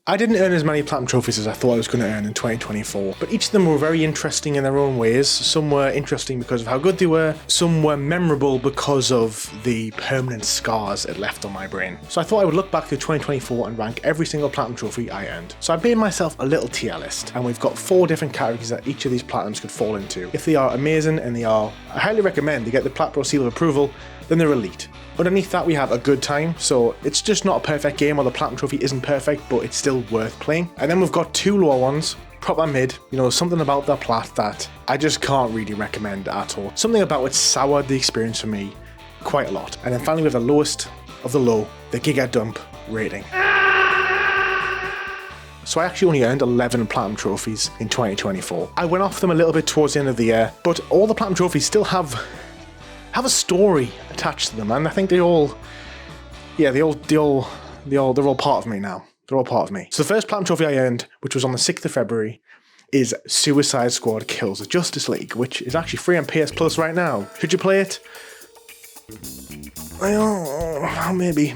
I didn't earn as many platinum trophies as I thought I was going to earn in 2024, but each of them were very interesting in their own ways. Some were interesting because of how good they were, some were memorable because of the permanent scars it left on my brain. So I thought I would look back to 2024 and rank every single platinum trophy I earned. So I made myself a little tier list, and we've got 4 different categories that each of these platinums could fall into. If they are amazing and I highly recommend they get the Platbro seal of approval, then they're elite. Underneath that we have a good time, so it's just not a perfect game, or the platinum trophy isn't perfect, but it's still worth playing. And then we've got 2 lower ones, proper mid, something about the plat that I just can't really recommend at all. Something about it soured the experience for me quite a lot. And then finally we have the lowest of the low, the Giga Dump rating. So I actually only earned 11 platinum trophies in 2024. I went off them a little bit towards the end of the year, but all the platinum trophies still have a story attached to them, and I think they're all part of me now. They're all part of me. So the first platinum trophy I earned, which was on the 6th of February, is Suicide Squad Kills the Justice League, which is actually free on PS Plus right now. Should you play it? Well, maybe.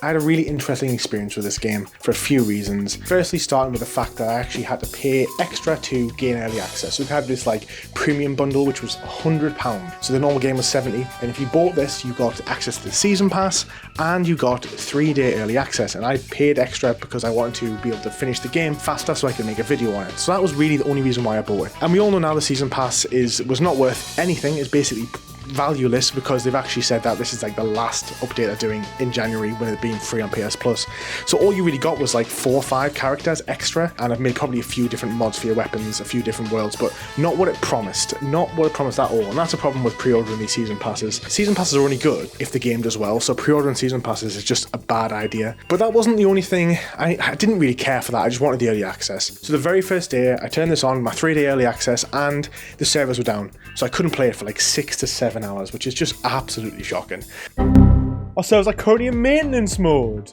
I had a really interesting experience with this game for a few reasons. Firstly, starting with the fact that I actually had to pay extra to gain early access. So we had this premium bundle, which was £100. So the normal game was 70. And if you bought this, you got access to the season pass and you got 3-day early access. And I paid extra because I wanted to be able to finish the game faster so I could make a video on it. So that was really the only reason why I bought it. And we all know now the season pass was not worth anything. It's basically valueless because they've actually said that this is the last update they're doing in January when it being free on PS Plus. So all you really got was 4 or 5 characters extra, and I've made probably a few different mods for your weapons, a few different worlds, but not what it promised. Not what it promised at all. And that's a problem with pre-ordering these season passes. Season passes are only good if the game does well, so pre-ordering season passes is just a bad idea. But that wasn't the only thing. I didn't really care for that. I just wanted the early access. So the very first day I turned this on, my 3-day early access, and the servers were down. So I couldn't play it for 6 to 7 hours, which is just absolutely shocking. Our servers are currently in maintenance mode.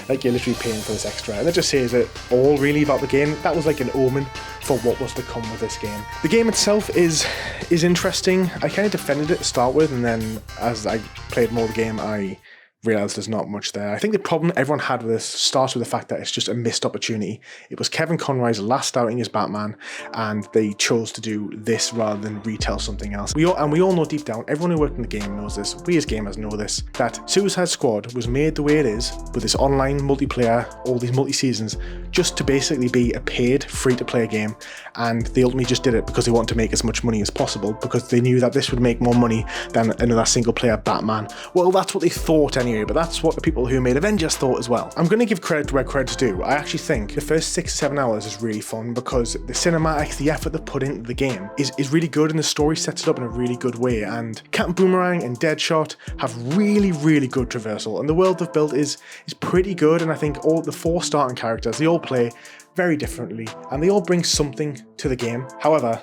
You're literally paying for this extra, and that just says it all really about the game. That was an omen for what was to come with this game. The game itself is interesting. I kind of defended it to start with, and then as I played more of the game, I realised there's not much there. I think the problem everyone had with this starts with the fact that it's just a missed opportunity. It was Kevin Conroy's last outing as Batman, and they chose to do this rather than retell something else. We all know deep down, everyone who worked in the game knows this, we as gamers know this, that Suicide Squad was made the way it is, with this online multiplayer, all these multi-seasons, just to basically be a paid, free-to-play game, and they ultimately just did it because they wanted to make as much money as possible, because they knew that this would make more money than another single-player Batman. Well, that's what they thought anyway, but that's what the people who made Avengers thought as well. I'm going to give credit to where credit's due. I actually think the first 6 to 7 hours is really fun because the cinematics, the effort they put into the game is really good, and the story sets it up in a really good way, and Captain Boomerang and Deadshot have really, really good traversal, and the world they've built is pretty good, and I think all the 4 starting characters, they all play very differently, and they all bring something to the game. However,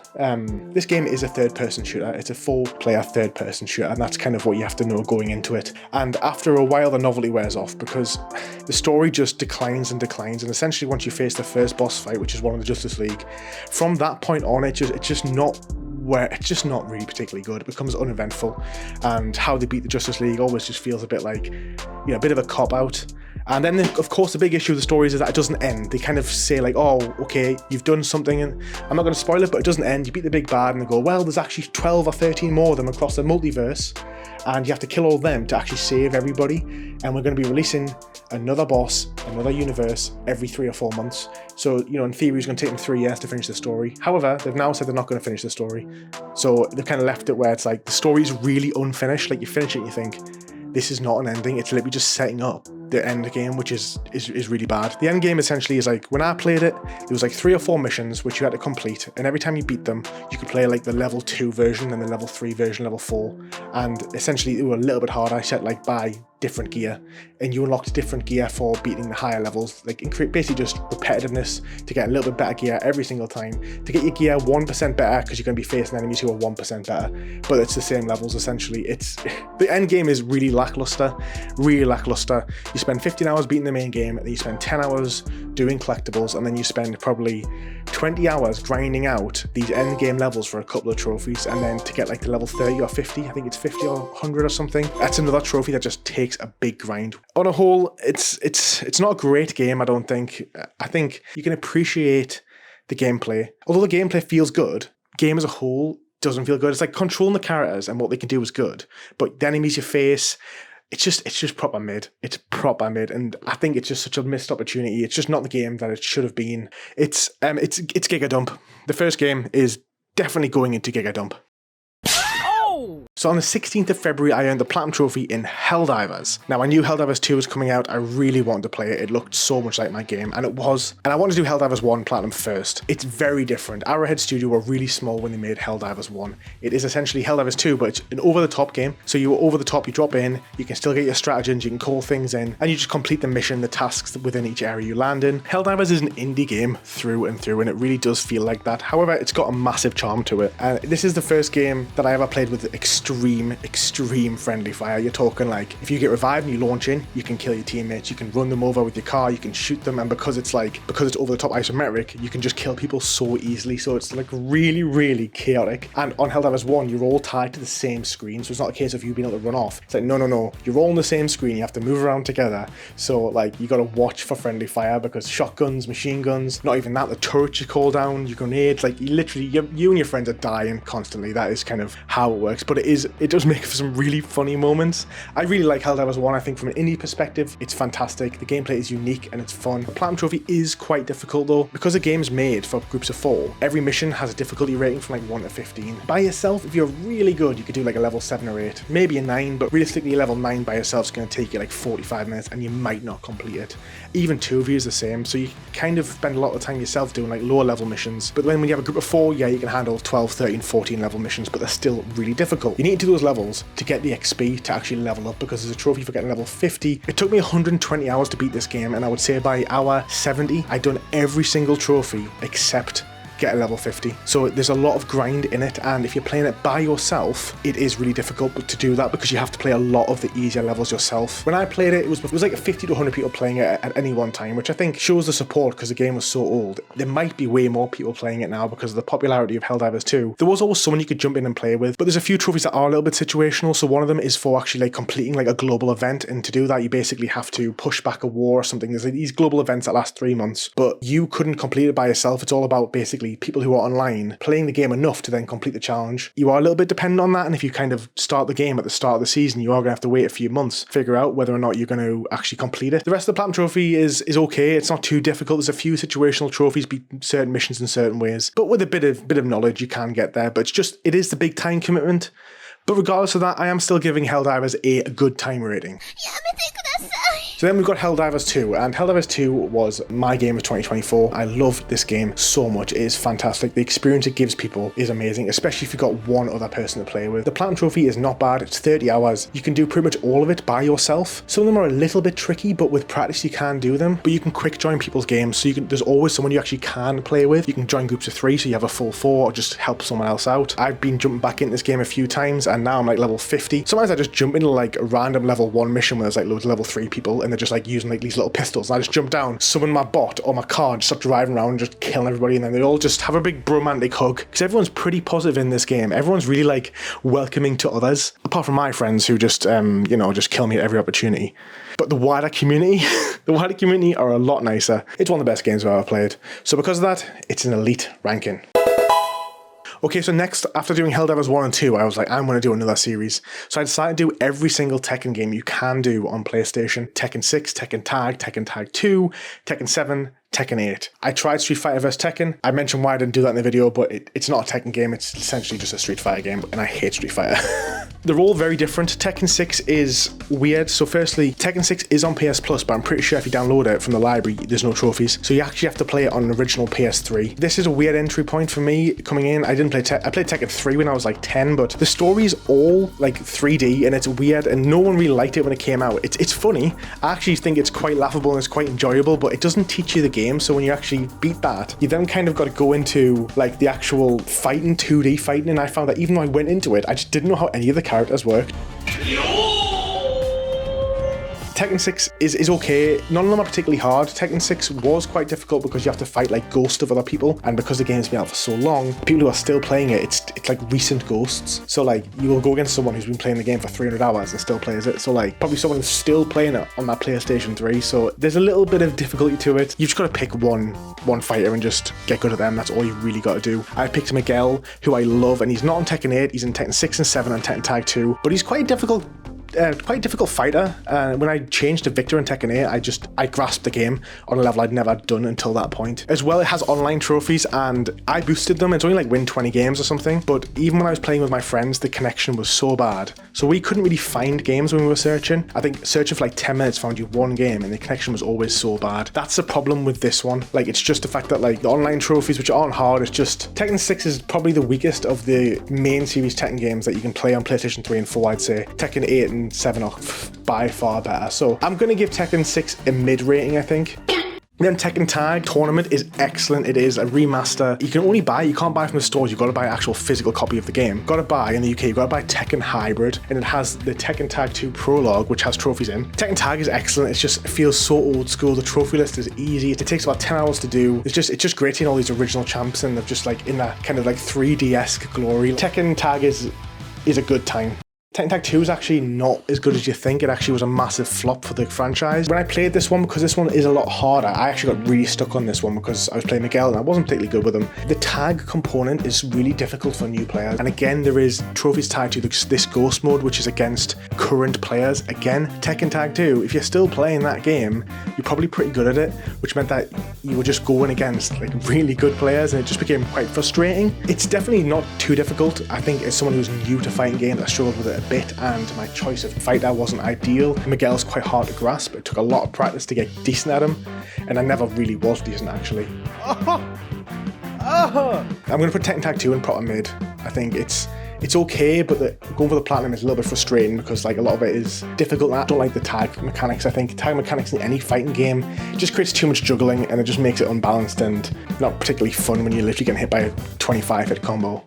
this game is a third-person shooter. It's a full-player third-person shooter, and that's kind of what you have to know going into it. And after a while, the novelty wears off because the story just declines and declines. And essentially, once you face the first boss fight, which is one of the Justice League, from that point on, it's just not really particularly good. It becomes uneventful, and how they beat the Justice League always just feels a bit a bit of a cop-out. And then, of course, the big issue with the stories is that it doesn't end. They kind of say oh, okay, you've done something, and I'm not going to spoil it, but it doesn't end. You beat the big bad, and they go, well, there's actually 12 or 13 more of them across the multiverse, and you have to kill all of them to actually save everybody, and we're going to be releasing another boss, another universe, every 3 or 4 months. So, in theory, it's going to take them 3 years to finish the story. However, they've now said they're not going to finish the story. So they've kind of left it where it's the story's really unfinished. You finish it and you think, this is not an ending, it's literally just setting up the end game, which is really bad. The end game essentially is when I played it, there was 3 or 4 missions which you had to complete, and every time you beat them, you could play the level 2 version and the level 3 version, level 4, and essentially they were a little bit harder. I said buy different gear, and you unlocked different gear for beating the higher levels, basically just repetitiveness to get a little bit better gear every single time, to get your gear 1% better because you're going to be facing enemies who are 1% better, but it's the same levels essentially. The end game is really lackluster. You spend 15 hours beating the main game, and then you spend 10 hours doing collectibles, and then you spend probably 20 hours grinding out these end game levels for a couple of trophies, and then to get the level 30 or 50, I think it's 50 or 100 or something, that's another trophy that just takes takes a big grind. On a whole, it's not a great game, I don't think. I think you can appreciate the gameplay. Although the gameplay feels good, game as a whole doesn't feel good. It's like controlling the characters and what they can do is good, but the enemies you face, it's just proper mid. It's proper mid, and I think it's just such a missed opportunity. It's just not the game that it should have been. It's Giga Dump. The first game is definitely going into Giga Dump. So on the 16th of February, I earned the Platinum Trophy in Helldivers. Now, I knew Helldivers 2 was coming out. I really wanted to play it. It looked so much like my game, and it was. And I wanted to do Helldivers 1 Platinum first. It's very different. Arrowhead Studio were really small when they made Helldivers 1. It is essentially Helldivers 2, but it's an over-the-top game. So you were over the top, you drop in, you can still get your stratagems, you can call things in, and you just complete the mission, the tasks within each area you land in. Helldivers is an indie game through and through, and it really does feel like that. However, it's got a massive charm to it. And this is the first game that I ever played with extreme friendly fire. You're talking like, if you get revived and you launch in, you can kill your teammates, you can run them over with your car, you can shoot them, and because it's over the top isometric, you can just kill people so easily. So it's like really chaotic. And on Helldivers 1, you're all tied to the same screen, so it's not a case of you being able to run off. It's like, no, you're all on the same screen, you have to move around together. So like, you gotta watch for friendly fire, because shotguns, machine guns, not even that, the turrets you call down, your grenades, like you and your friends are dying constantly. That is kind of how it works, but it does make for some really funny moments. I really like Helldivers 1. I think from an indie perspective, it's fantastic. The gameplay is unique and it's fun. The Platinum Trophy is quite difficult though. Because the game's made for groups of 4, every mission has a difficulty rating from like 1 to 15. By yourself, if you're really good, you could do like a level 7 or 8, maybe a 9, but realistically, level 9 by yourself is going to take you like 45 minutes and you might not complete it. Even 2 of you is the same, so you kind of spend a lot of time yourself doing like lower level missions. But then when you have a group of 4, yeah, you can handle 12, 13, 14 level missions, but they're still really difficult. You need to do those levels to get the XP to actually level up, because there's a trophy for getting level 50. It took me 120 hours to beat this game, and I would say by hour 70, I'd done every single trophy except get a level 50. So there's a lot of grind in it, and if you're playing it by yourself, it is really difficult to do that, because you have to play a lot of the easier levels yourself. When I played it, it was like 50 to 100 people playing it at any one time, which I think shows the support, because the game was so old. There might be way more people playing it now because of the popularity of Helldivers 2. There was always someone you could jump in and play with, but there's a few trophies that are a little bit situational. So one of them is for actually like completing like a global event, and to do that, you basically have to push back a war or something. There's like these global events that last 3 months, but you couldn't complete it by yourself. It's all about basically people who are online playing the game enough to then complete the challenge. You are a little bit dependent on that, and if you kind of start the game at the start of the season, you are going to have to wait a few months to figure out whether or not you're going to actually complete it. The rest of the Platinum Trophy is okay. It's not too difficult. There's a few situational trophies, beat certain missions in certain ways, but with a bit of knowledge you can get there. But it is the big time commitment. But regardless of that, I am still giving Helldivers a good time rating. So then we've got Helldivers 2, and Helldivers 2 was my game of 2024. I loved this game so much. It is fantastic. The experience it gives people is amazing, especially if you've got one other person to play with. The Platinum Trophy is not bad. It's 30 hours. You can do pretty much all of it by yourself. Some of them are a little bit tricky, but with practice you can do them. But you can quick join people's games, so there's always someone you actually can play with. You can join groups of 3, so you have a full 4, or just help someone else out. I've been jumping back into this game a few times, and now I'm like level 50. Sometimes I just jump into like a random level 1 mission where there's like loads of level 3 people, and they're just like using like these little pistols, and I just jump down, summon my bot or my car, and just start driving around and just killing everybody, and then they all just have a big bromantic hug, because everyone's pretty positive in this game. Everyone's really like welcoming to others, apart from my friends who just just kill me at every opportunity. But the wider community are a lot nicer. It's one of the best games I've ever played. So because of that, it's an elite ranking. Okay, so next, after doing Helldivers 1 and 2, I was like, I'm going to do another series. So I decided to do every single Tekken game you can do on PlayStation. Tekken 6, Tekken Tag 2, Tekken 7, Tekken 8. I tried Street Fighter vs Tekken. I mentioned why I didn't do that in the video, but it's not a Tekken game. It's essentially just a Street Fighter game, and I hate Street Fighter. They're all very different. Tekken 6 is weird. So firstly, Tekken 6 is on PS Plus, but I'm pretty sure if you download it from the library, there's no trophies. So you actually have to play it on an original PS3. This is a weird entry point for me coming in. I played Tekken 3 when I was like 10, but the story's all like 3D, and it's weird, and no one really liked it when it came out. It's funny. I actually think it's quite laughable and it's quite enjoyable, but it doesn't teach you the game. So when you actually beat that, you then kind of got to go into like the actual fighting, 2D fighting, and I found that even though I went into it, I just didn't know how any of the characters worked. Tekken 6 is okay. None of them are particularly hard. Tekken 6 was quite difficult because you have to fight like ghosts of other people, and because the game's been out for so long, people who are still playing it, it's like recent ghosts. So like you will go against someone who's been playing the game for 300 hours and still plays it. So like probably someone who's still playing it on that PlayStation 3. So there's a little bit of difficulty to it. You've just got to pick one fighter and just get good at them. That's all you really got to do. I picked Miguel, who I love, and he's not on Tekken 8. He's in Tekken 6 and 7 and Tekken Tag 2, but he's quite a difficult fighter. When I changed to Victor in Tekken 8, I grasped the game on a level I'd never done until that point. As well, it has online trophies, and I boosted them. It's only like win 20 games or something, but even when I was playing with my friends, the connection was so bad. So we couldn't really find games when we were searching. I think searching for like 10 minutes found you one game, and the connection was always so bad. That's the problem with this one. Like, it's just the fact that like the online trophies, which aren't hard, it's just Tekken 6 is probably the weakest of the main series Tekken games that you can play on PlayStation 3 and 4, I'd say. Tekken 8 and 7 are by far better. So I'm going to give Tekken 6 a mid rating, I think. Then Tekken Tag Tournament is excellent. It is a remaster. You can only buy, you can't buy from the stores. You've got to buy an actual physical copy of the game. Got to buy in the UK, you've got to buy Tekken Hybrid, and it has the Tekken Tag 2 Prologue, which has trophies in. Tekken Tag is excellent. It feels so old school. The trophy list is easy. It takes about 10 hours to do. It's just great seeing all these original champs, and they're just like in that kind of like 3D-esque glory. Tekken Tag is a good time. Tekken Tag 2 is actually not as good as you think. It actually was a massive flop for the franchise. When I played this one, because this one is a lot harder, I actually got really stuck on this one because I was playing Miguel and I wasn't particularly good with him. The tag component is really difficult for new players. And again, there is trophies tied to this ghost mode, which is against current players. Again, Tekken Tag 2, if you're still playing that game, you're probably pretty good at it, which meant that you were just going against like really good players, and it just became quite frustrating. It's definitely not too difficult. I think as someone who's new to fighting games, I struggled with it a bit, and my choice of fighter wasn't ideal. Miguel's quite hard to grasp. It took a lot of practice to get decent at him, and I never really was decent actually. I'm going to put Tekken Tag 2 in proper mid. I think it's okay, but going for the platinum is a little bit frustrating because like a lot of it is difficult. I don't like the tag mechanics. I think tag mechanics in any fighting game just creates too much juggling, and it just makes it unbalanced and not particularly fun when you're literally getting hit by a 25-hit combo.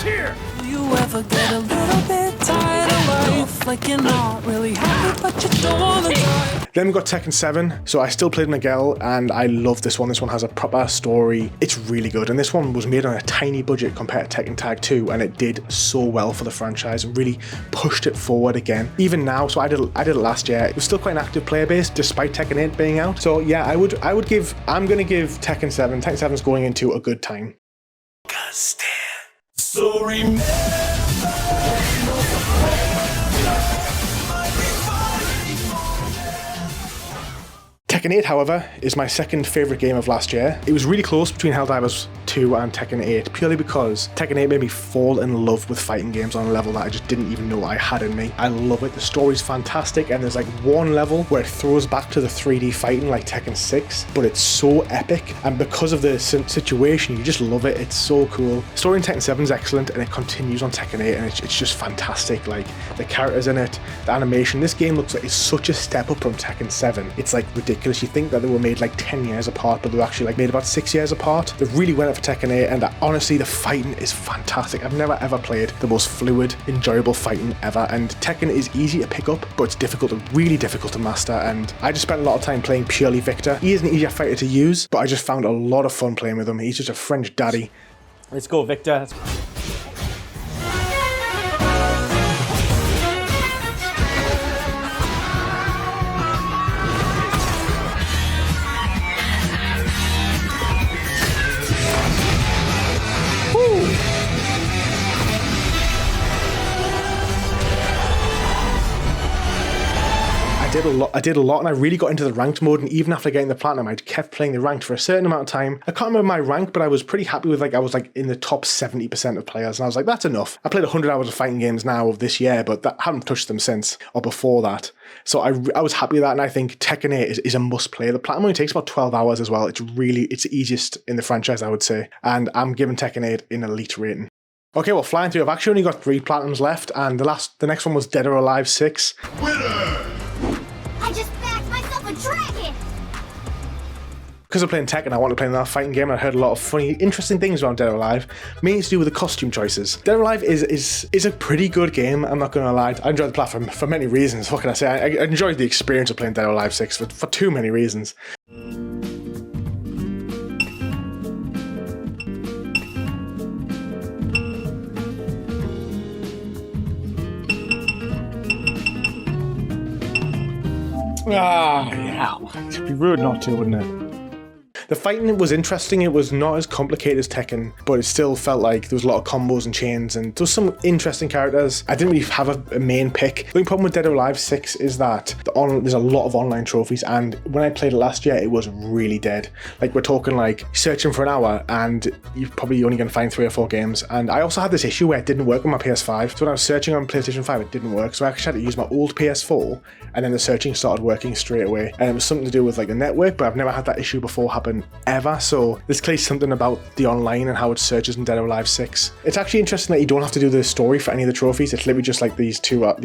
Here. You ever get a little bit tired of life, like you're not really happy but you don't wanna die? Then we got Tekken 7. So I still played Miguel, and I love this one. This one has a proper story. It's really good, and this one was made on a tiny budget compared to Tekken Tag 2, and it did so well for the franchise and really pushed it forward again. Even now, so I did it last year. It was still quite an active player base despite Tekken 8 being out. So yeah, I'm gonna give Tekken 7. Tekken 7's going into a good time. So remember. Tekken 8, however, is my second favourite game of last year. It was really close between Helldivers 2 and Tekken 8, purely because Tekken 8 made me fall in love with fighting games on a level that I just didn't even know I had in me. I love it. The story's fantastic, and there's like one level where it throws back to the 3D fighting like Tekken 6, but it's so epic, and because of the situation, you just love it. It's so cool. The story in Tekken 7 is excellent, and it continues on Tekken 8, and it's just fantastic. Like, the characters in it, the animation. This game looks like it's such a step up from Tekken 7. It's like ridiculous. You think that they were made like 10 years apart, but they were actually like made about 6 years apart. They really went up for Tekken 8, and honestly, the fighting is fantastic. I've never ever played the most fluid, enjoyable fighting ever, and Tekken is easy to pick up, but it's difficult, really difficult to master, and I just spent a lot of time playing purely Victor. He is an easier fighter to use, but I just found a lot of fun playing with him. He's just a French daddy. Let's go, Victor. I did a lot, and I really got into the ranked mode, and even after getting the platinum, I kept playing the ranked for a certain amount of time. I can't remember my rank, but I was pretty happy with, like, I was like in the top 70% of players, and I was like, that's enough. I played 100 hours of fighting games now of this year, but I haven't touched them since, or before that. So I was happy with that, and I think Tekken 8 is a must play. The platinum only takes about 12 hours as well. It's the easiest in the franchise, I would say, and I'm giving Tekken 8 an elite rating. Okay, well, flying through, I've actually only got 3 platinums left, and the next one was Dead or Alive 6. Winner! I just backed myself a dragon! Because I'm playing Tekken, I want to play another fighting game, and I heard a lot of funny, interesting things around Dead or Alive, mainly to do with the costume choices. Dead or Alive is a pretty good game, I'm not going to lie. I enjoyed the platform for many reasons. What can I say? I enjoyed the experience of playing Dead or Alive 6 for too many reasons. Yeah. It'd be rude not to, wouldn't it? The fighting was interesting. It was not as complicated as Tekken, but it still felt like there was a lot of combos and chains, and there was some interesting characters. I didn't really have a main pick. The only problem with Dead or Alive 6 is that there's a lot of online trophies, and when I played it last year, it was really dead. Like, we're talking like searching for an hour, and you're probably only going to find 3 or 4 games. And I also had this issue where it didn't work on my PS5. So when I was searching on PlayStation 5, it didn't work. So I actually had to use my old PS4, and then the searching started working straight away. And it was something to do with like the network, but I've never had that issue before happen ever. So there's clearly something about the online and how it searches in Dead or Alive 6. It's actually interesting that you don't have to do the story for any of the trophies. It's literally just like these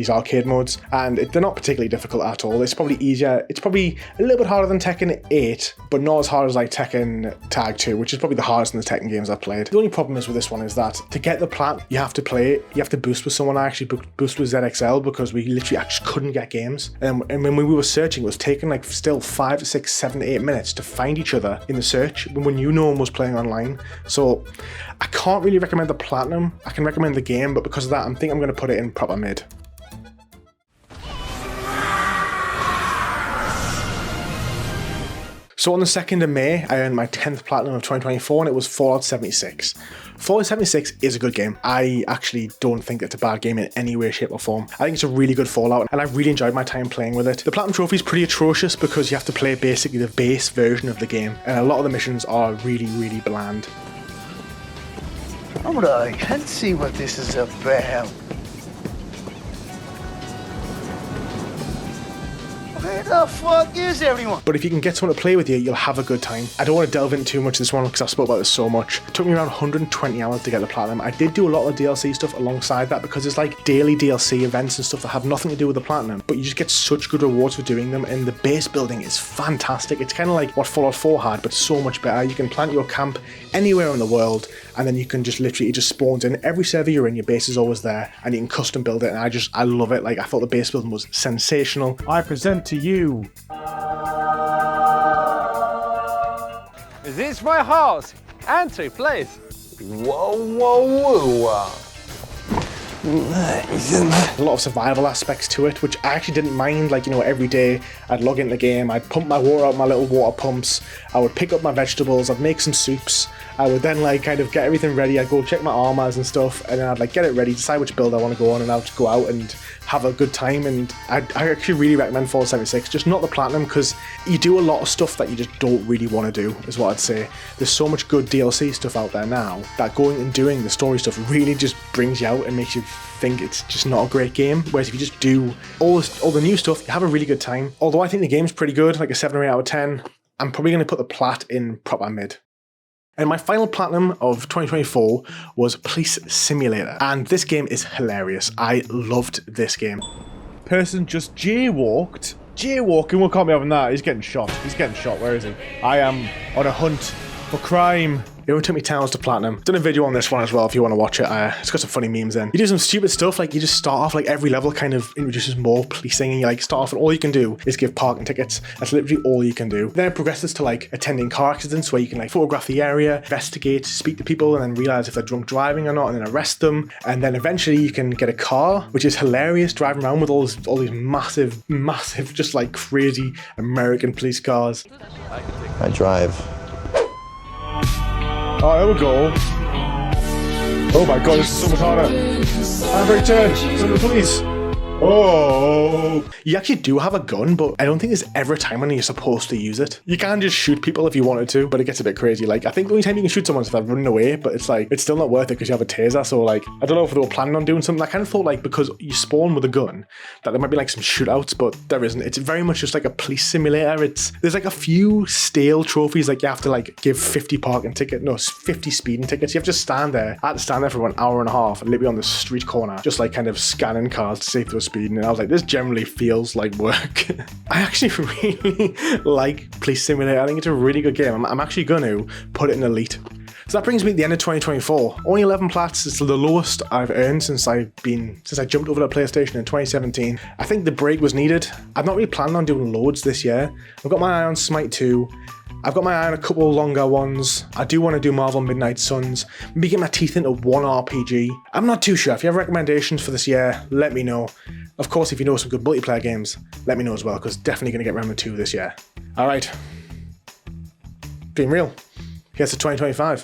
arcade modes, and they're not particularly difficult at all. It's probably easier. It's probably a little bit harder than Tekken 8, but not as hard as like Tekken Tag 2, which is probably the hardest in the Tekken games I've played. The only problem is with this one is that to get the plat, you have to boost with someone. I actually boosted with ZXL because we literally actually couldn't get games. And when we were searching, it was taking like still 5 to 6, 7 to 8 minutes to find each other in the search when no one was playing online. So I can't really recommend the platinum. I can recommend the game, but because of that, I think I'm going to put it in proper mid. So on the 2nd of May, I earned my 10th platinum of 2024, and it was Fallout 76. Fallout 76 is a good game. I actually don't think it's a bad game in any way, shape or form. I think it's a really good Fallout, and I really enjoyed my time playing with it. The platinum trophy is pretty atrocious because you have to play basically the base version of the game, and a lot of the missions are really, really bland. Alright, let's see what this is about. Where the fuck is everyone? But if you can get someone to play with you, you'll have a good time. I don't want to delve into too much this one because I spoke about this so much. It took me around 120 hours to get the platinum. I did do a lot of DLC stuff alongside that because there's like daily DLC events and stuff that have nothing to do with the platinum, but you just get such good rewards for doing them, and the base building is fantastic. It's kind of like what Fallout 4 had, but so much better. You can plant your camp anywhere in the world, and then you can just literally, it just spawns in. Every server you're in, your base is always there, and you can custom build it, and I love it. Like, I thought the base building was sensational. I present to you... Is this my house? Entry, please. Whoa, whoa, whoa. A lot of survival aspects to it, which I actually didn't mind. Like, you know, every day I'd log into the game, I'd pump my water out my little water pumps, I would pick up my vegetables, I'd make some soups, I would then like kind of get everything ready, I'd go check my armors and stuff, and then I'd like get it ready, decide which build I want to go on, and I'd go out and have a good time. And I actually really recommend Fallout 76, just not the platinum, because you do a lot of stuff that you just don't really want to do, is what I'd say. There's so much good DLC stuff out there now that going and doing the story stuff really just brings you out and makes you think it's just not a great game. Whereas if you just do all the new stuff, you have a really good time. Although I think the game's pretty good, like a 7 or 8 out of 10, I'm probably going to put the plat in proper mid. And my final platinum of 2024 was Police Simulator, and this game is hilarious. I loved this game. Person just jaywalked. Jaywalking, we can't be having that. He's getting shot. Where is he? I am on a hunt for crime. It only took me 10 hours to platinum. Done a video on this one as well if you want to watch it. It's got some funny memes in. You do some stupid stuff, like you just start off, like every level kind of introduces more policing, and you like start off and all you can do is give parking tickets. That's literally all you can do. Then it progresses to like attending car accidents where you can like photograph the area, investigate, speak to people, and then realize if they're drunk driving or not, and then arrest them. And then eventually you can get a car, which is hilarious, driving around with all these massive, just like crazy American police cars. I drive. Oh, there we go. Oh my god, this is so much harder. Handbrake turn, please. Oh. You actually do have a gun, but I don't think there's ever a time when you're supposed to use it. You can just shoot people if you wanted to, but it gets a bit crazy. Like, I think the only time you can shoot someone is if they're running away, but it's like, it's still not worth it because you have a taser. So like, I don't know if they were planning on doing something. I kind of thought like, because you spawn with a gun, that there might be like some shootouts, but there isn't. It's very much just like a police simulator. There's like a few stale trophies, like you have to like give 50 parking tickets, no, 50 speeding tickets. You have to stand there. I had to stand there for about an hour and a half, literally on the street corner, just like kind of scanning cars to see if there was speed, and I was like, this generally feels like work. I actually really like Police Simulator. I think it's a really good game. I'm actually going to put it in Elite. So that brings me to the end of 2024. Only 11 plats. It's the lowest I've earned since I jumped over to PlayStation in 2017. I think the break was needed. I'm not really planning on doing loads this year. I've got my eye on Smite 2. I've got my eye on a couple longer ones. I do want to do Marvel Midnight Suns. Maybe get my teeth into one RPG. I'm not too sure. If you have recommendations for this year, let me know. Of course, if you know some good multiplayer games, let me know as well, because definitely going to get Remnant 2 this year. Alright. Being real. Here's to 2025.